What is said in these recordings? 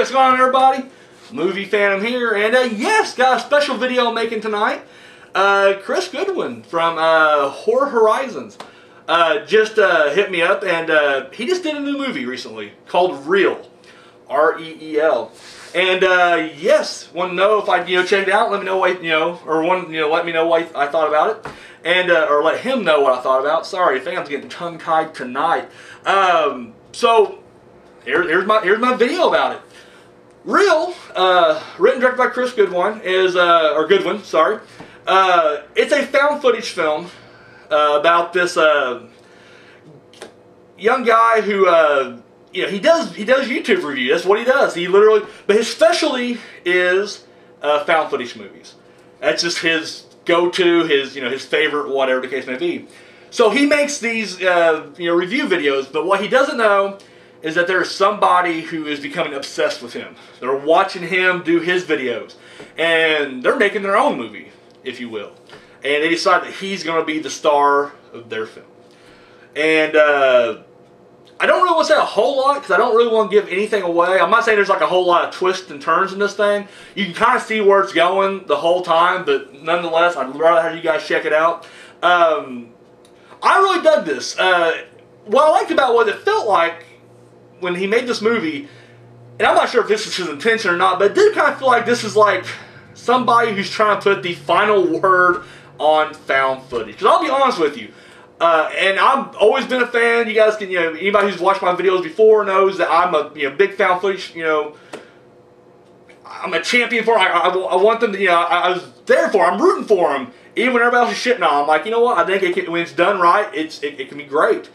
what's going on, everybody? Movie Phantom here, and yes, got a special video I'm making tonight. Chris Goodwin from Horror Horizons just hit me up, and he just did a new movie recently called Reel, R-E-E-L. And yes, want to know if I check it out. Let me know what let me know what I thought about it, and or let him know what I thought about. Sorry, fans getting tongue-tied tonight. So here's my video about it. Reel, written and directed by Chris Goodwin, or Goodwin, sorry. It's a found footage film about this young guy who he does YouTube review. That's what he does. He literally, but his specialty is found footage movies. That's just his go-to, his favorite, whatever the case may be. So he makes these review videos, but what he doesn't know is that there is somebody who is becoming obsessed with him. They're watching him do his videos, and they're making their own movie, if you will. And they decide that he's going to be the star of their film. And I don't really want to say a whole lot, because I don't really want to give anything away. I'm not saying there's like a whole lot of twists and turns in this thing. You can kind of see where it's going the whole time, but nonetheless, I'd rather have you guys check it out. I really dug this. What I liked about what it felt like when he made this movie, and I'm not sure if this is his intention or not, but it did kind of feel like this is like somebody who's trying to put the final word on found footage. Because I'll be honest with you, and I've always been a fan. You guys can, anybody who's watched my videos before knows that I'm a big found footage. I'm a champion for. I want them to. I was there for. I'm rooting for them, even when everybody else is shitting on them. I'm like, you know what? I think when it's done right, it can be great.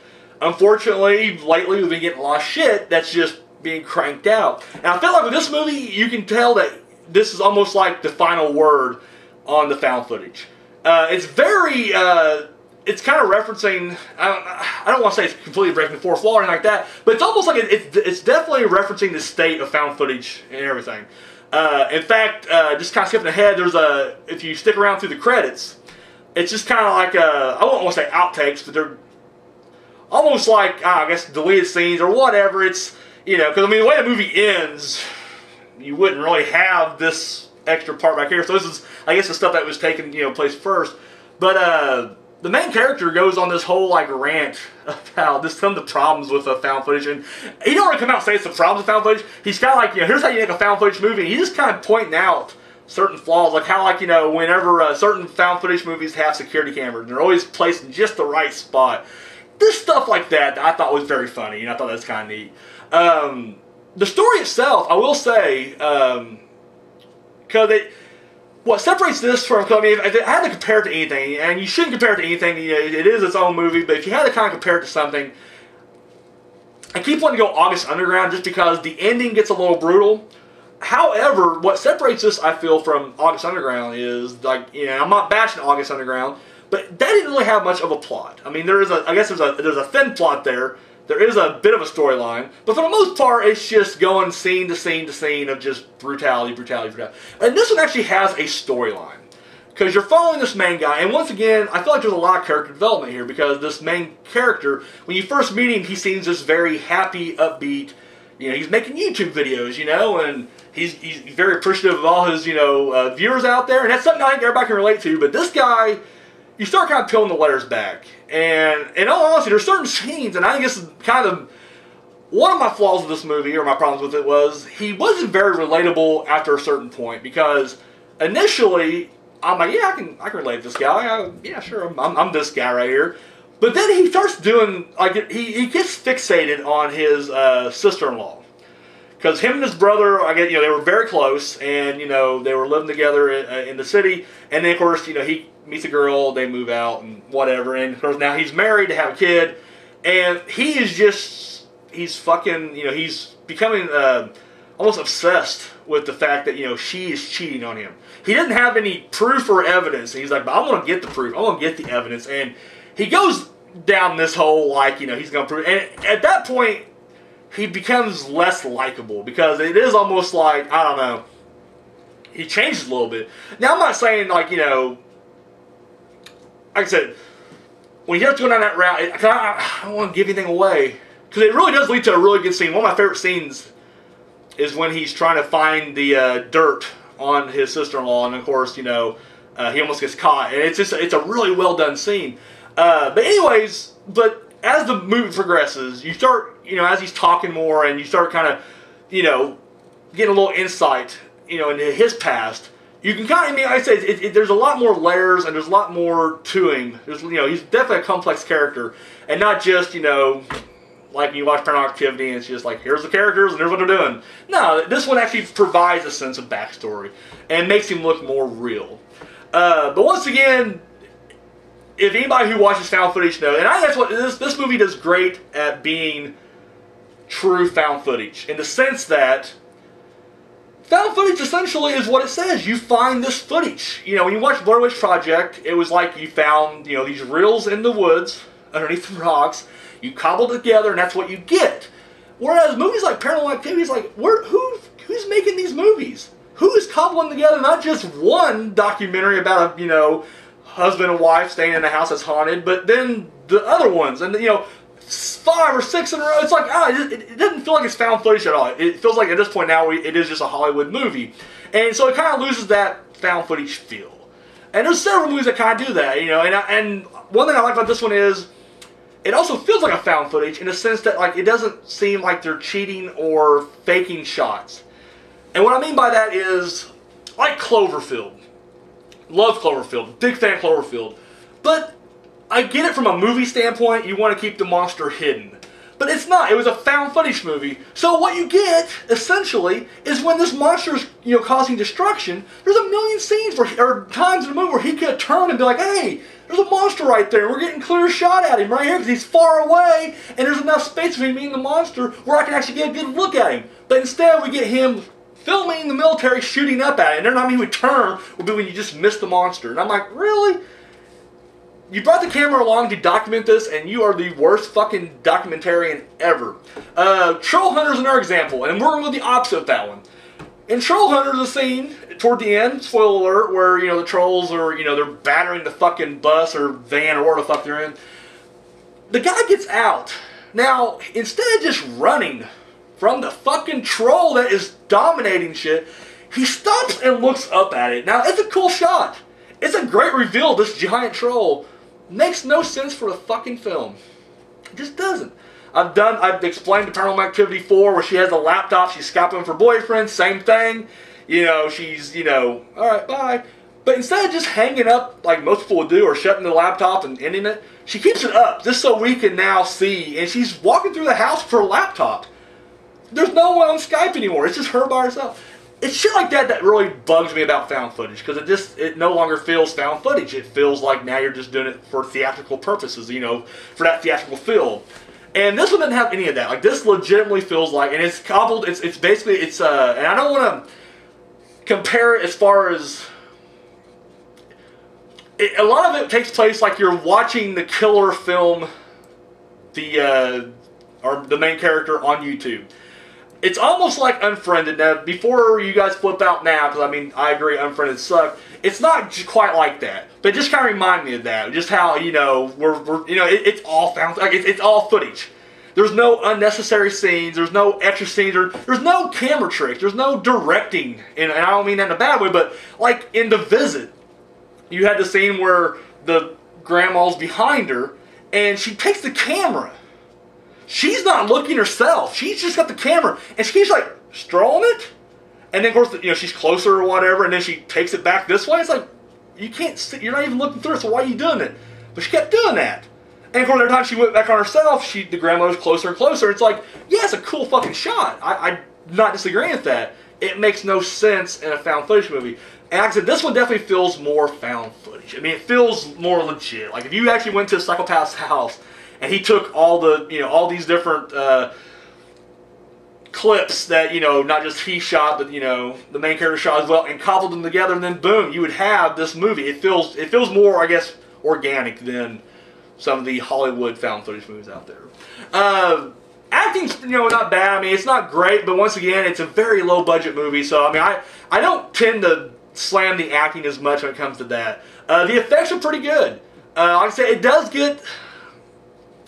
Unfortunately, lately we've been getting a lot of shit that's just being cranked out. And I feel like with this movie, you can tell that this is almost like the final word on the found footage. It's very, it's kind of referencing, I don't want to say it's completely breaking the fourth wall or anything like that, but it's almost like it's definitely referencing the state of found footage and everything. In fact, just kind of skipping ahead, if you stick around through the credits, it's just kind of like, I don't want to say outtakes, but they're almost like, I guess, deleted scenes or whatever. It's, because I mean, the way the movie ends, you wouldn't really have this extra part back here. So this is, I guess, the stuff that was taken, place first. But the main character goes on this whole like rant about some of the problems with found footage, and he don't really come out and say it's the problems with found footage. He's kind of like, here's how you make a found footage movie. And he's just kind of pointing out certain flaws, like how, like, whenever certain found footage movies have security cameras, and they're always placed in just the right spot. This stuff like that I thought was very funny, and I thought that's kind of neat. The story itself, I will say, because what separates this from, I mean, if I had to compare it to anything, and you shouldn't compare it to anything, it is its own movie, but if you had to kind of compare it to something, I keep wanting to go August Underground just because the ending gets a little brutal. However, what separates this, I feel, from August Underground is, like, I'm not bashing August Underground, but that didn't really have much of a plot. I mean, I guess there's a thin plot there. There is a bit of a storyline, but for the most part, it's just going scene to scene to scene of just brutality, brutality, brutality. And this one actually has a storyline, because you're following this main guy, and once again, I feel like there's a lot of character development here, because this main character, when you first meet him, he seems just very happy, upbeat. He's making YouTube videos, and he's very appreciative of all his, viewers out there, and that's something I think everybody can relate to. But this guy, you start kind of peeling the layers back. And in all honesty, there's certain scenes, and I think this is kind of one of my flaws with this movie, or my problems with it, was he wasn't very relatable after a certain point. Because initially, I'm like, yeah, I can relate to this guy. Yeah, sure, I'm this guy right here. But then he starts doing, like, he gets fixated on his sister-in-law. Because him and his brother, I guess, they were very close, and, they were living together in the city. And then, of course, he meets a girl, they move out, and whatever. And, of course, now he's married to have a kid. And he is just, he's fucking, he's becoming almost obsessed with the fact that, she is cheating on him. He doesn't have any proof or evidence. And he's like, but I want to get the proof. I want to get the evidence. And he goes down this whole, like, he's going to prove. And at that point, he becomes less likable, because it is almost like, I don't know, he changes a little bit. Now, I'm not saying, like, like I said, when he starts going down that route, I don't want to give anything away, because it really does lead to a really good scene. One of my favorite scenes is when he's trying to find the dirt on his sister-in-law, and of course, you know, he almost gets caught, and it's a really well done scene. But anyways, as the movie progresses, you start, you know, as he's talking more, and you start kind of, you know, getting a little insight, you know, into his past. You can kind of, I mean, like I say, there's a lot more layers, and there's a lot more to him. There's, you know, he's definitely a complex character, and not just, you know, like you watch Paranormal Activity and it's just like, here's the characters and here's what they're doing. No, this one actually provides a sense of backstory and makes him look more real. But once again, if anybody who watches found footage knows, and I think that's what this movie does great at being true found footage, in the sense that found footage essentially is what it says. You find this footage. You know, when you watch Blair Witch Project, it was like you found, you know, these reels in the woods underneath the rocks. You cobble together, and that's what you get. Whereas movies like Paranormal Activity is like, who's making these movies? Who is cobbling together not just one documentary about a, you know, husband and wife staying in a house that's haunted, but then the other ones, and, you know, 5 or 6 in a row. It's like, it doesn't feel like it's found footage at all. It feels like at this point now it is just a Hollywood movie, and so it kind of loses that found footage feel. And there's several movies that kind of do that, you know. And one thing I like about this one is, it also feels like a found footage in the sense that, like, it doesn't seem like they're cheating or faking shots. And what I mean by that is, like Cloverfield. Love Cloverfield. Big fan of Cloverfield. But I get it from a movie standpoint, you want to keep the monster hidden. But it's not. It was a found footage movie. So what you get, essentially, is when this monster is, you know, causing destruction, there's a million scenes or times in the movie where he could turn and be like, hey, there's a monster right there. We're getting clear shot at him right here because he's far away, and there's enough space between me and the monster where I can actually get a good look at him. But instead, we get him filming the military shooting up at it, and every time he would turn would be when you just missed the monster. And I'm like, really? You brought the camera along to document this, and you are the worst fucking documentarian ever. Troll Hunter's another example, and we're going to do the opposite of that one. In Troll Hunter, there's a scene toward the end, spoiler alert, where, you know, the trolls are, you know, they're battering the fucking bus or van or whatever the fuck they're in. The guy gets out. Now, instead of just running from the fucking troll that is dominating shit, he stops and looks up at it. Now, it's a cool shot. It's a great reveal, this giant troll. Makes no sense for the fucking film. It just doesn't. I've explained the Paranormal Activity 4 where she has a laptop, she's Skyping for boyfriend, same thing. You know, she's, you know, alright, bye. But instead of just hanging up like most people would do or shutting the laptop and ending it, she keeps it up just so we can now see. And she's walking through the house with her laptop. There's no one on Skype anymore. It's just her by herself. It's shit like that that really bugs me about found footage, because it no longer feels found footage. It feels like now you're just doing it for theatrical purposes, you know, for that theatrical feel. And this one doesn't have any of that. Like, this legitimately feels like, and it's cobbled, it's basically, and I don't want to compare it as far as, a lot of it takes place like you're watching the killer film or the main character on YouTube. It's almost like Unfriended. Now, before you guys flip out now, because I mean, I agree, Unfriended sucked. It's not quite like that, but it just kind of remind me of that. Just how, you know, it's all found, like it's all footage. There's no unnecessary scenes. There's no extra scenes. There's no camera tricks. There's no directing, and I don't mean that in a bad way, but like in The Visit, you had the scene where the grandma's behind her, and she takes the camera. She's not looking herself. She's just got the camera, and she's like strolling it. And then, of course, you know, she's closer or whatever, and then she takes it back this way. It's like, you can't see, you're not even looking through it, so why are you doing it? But she kept doing that. And of course, every time she went back on herself, the grandma was closer and closer. It's like, yeah, it's a cool fucking shot. I'm not disagreeing with that. It makes no sense in a found footage movie. And like I said, this one definitely feels more found footage. I mean, it feels more legit. Like, if you actually went to a psychopath's house, and he took all the, you know, all these different clips that, you know, not just he shot, but, you know, the main character shot as well, and cobbled them together, and then boom, you would have this movie. It feels more, I guess, organic than some of the Hollywood found footage movies out there. Acting's, you know, not bad. I mean, it's not great, but once again, it's a very low budget movie, so I mean, I don't tend to slam the acting as much when it comes to that. The effects are pretty good. Like I said, it does get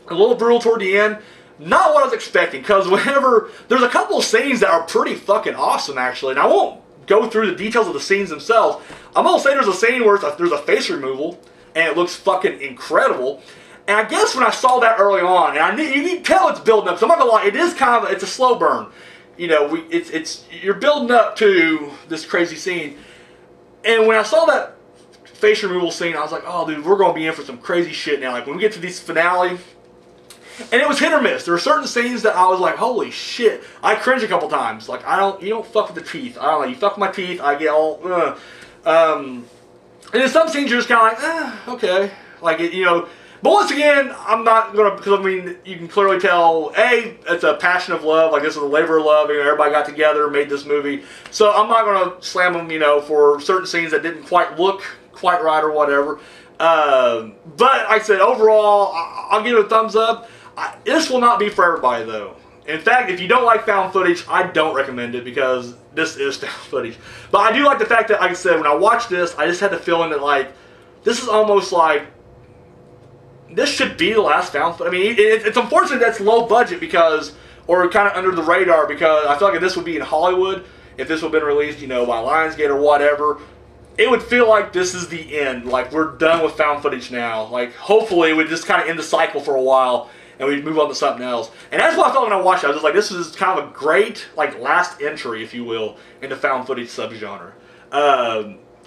a little brutal toward the end, not what I was expecting, because whenever, there's a couple of scenes that are pretty fucking awesome, actually, and I won't go through the details of the scenes themselves. I'm going to say there's a scene where there's a face removal, and it looks fucking incredible. And I guess when I saw that early on, and you can tell it's building up, so I'm not going to lie, it is kind of, it's a slow burn. You know, you're building up to this crazy scene. And when I saw that face removal scene, I was like, oh, dude, we're going to be in for some crazy shit now. Like, when we get to this finale, and it was hit or miss. There were certain scenes that I was like, holy shit. I cringe a couple times. Like, you don't fuck with the teeth. I don't know, you fuck with my teeth, I get all, and in some scenes you're just kind of like, okay. Like, you know, but once again, I'm not going to, because I mean, you can clearly tell, A, it's a passion of love. Like, this is a labor of love. You know, everybody got together, made this movie. So I'm not going to slam them, you know, for certain scenes that didn't quite look quite right or whatever. But like I said, overall, I'll give it a thumbs up. This will not be for everybody, though. In fact, if you don't like found footage, I don't recommend it, because this is found footage. But I do like the fact that, like I said, when I watched this, I just had the feeling that, like, this is almost like, this should be the last found footage. I mean, it's unfortunate that's low budget, because, or kind of under the radar, because I feel like if this would be in Hollywood, if this would have been released, you know, by Lionsgate or whatever, it would feel like this is the end. Like, we're done with found footage now. Like, hopefully it would just kind of end the cycle for a while, and we'd move on to something else. And that's what I thought when I watched it. I was just like, this is kind of a great, like, last entry, if you will, into found footage subgenre.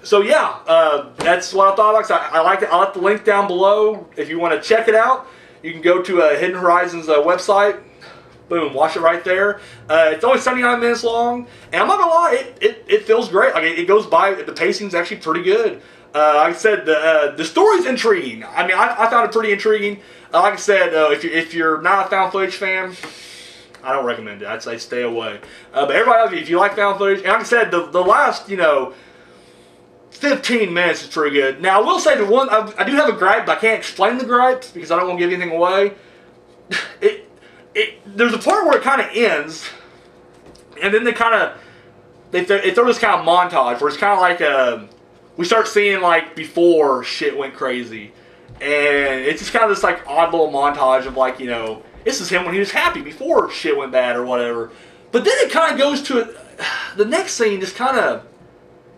So yeah, that's what I thought. Like I like it. I'll let the link down below if you want to check it out. You can go to Hidden Horizons website. Boom, watch it right there. It's only 79 minutes long, and I'm not gonna lie, it feels great. Like, it goes by. The pacing's actually pretty good. Like I said, the story's intriguing. I mean, I found it pretty intriguing. Like I said, if you're not a found footage fan, I don't recommend it. I'd say stay away. But everybody else, if you like found footage, and like I said, the last, you know, 15 minutes is pretty good. Now, I will say the one, I do have a gripe, but I can't explain the gripes because I don't want to give anything away. There's a part where it kind of ends, and then they throw this kind of montage where it's kind of like we start seeing, like, before shit went crazy. And it's just kind of this, like, odd little montage of, like, you know, this is him when he was happy before shit went bad or whatever. But then it kind of goes to the next scene just kind of,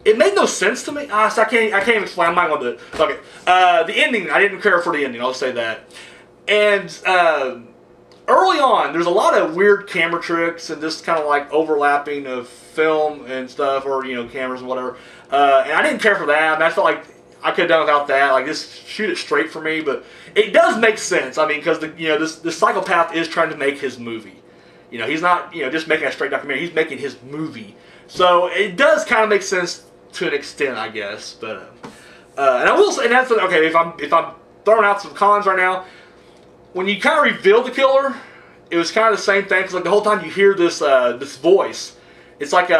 it made no sense to me. I can't even explain. I'm not going to do it. Fuck it. The ending, I didn't care for the ending. I'll say that. And early on, there's a lot of weird camera tricks and just kind of like overlapping of film and stuff, or, you know, cameras and whatever. And I didn't care for that. I mean, I felt like I could have done without that. Like, just shoot it straight for me. But it does make sense. I mean, because you know, this psychopath is trying to make his movie. You know, he's not, you know, just making a straight documentary. He's making his movie. So it does kind of make sense to an extent, I guess. But and I will say, and that's okay. If I'm throwing out some cons right now, when you kind of reveal the killer, it was kind of the same thing. Because, like, the whole time you hear this this voice, it's like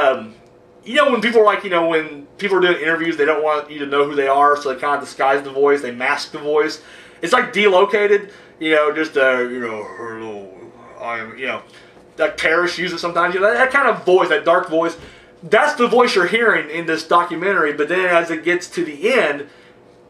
you know, when people are like, you know, when people are doing interviews, they don't want you to know who they are, so they kind of disguise the voice, they mask the voice. It's like delocated, you know, just you know, hello, I am, you know, like Parrish uses it sometimes, you know, that kind of voice, that dark voice. That's the voice you're hearing in this documentary. But then as it gets to the end,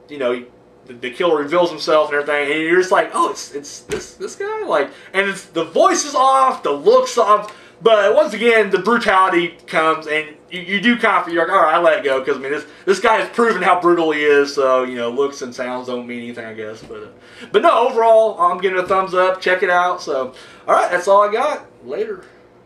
you know, the killer reveals himself and everything, and you're just like, oh, it's this guy, like, and it's, the voice is off, the looks off. But once again, the brutality comes, and you do kind of feel like, all right, I let it go, because I mean, this guy has proven how brutal he is. So, you know, looks and sounds don't mean anything, I guess. But no, overall, I'm giving it a thumbs up. Check it out. So, all right, that's all I got. Later.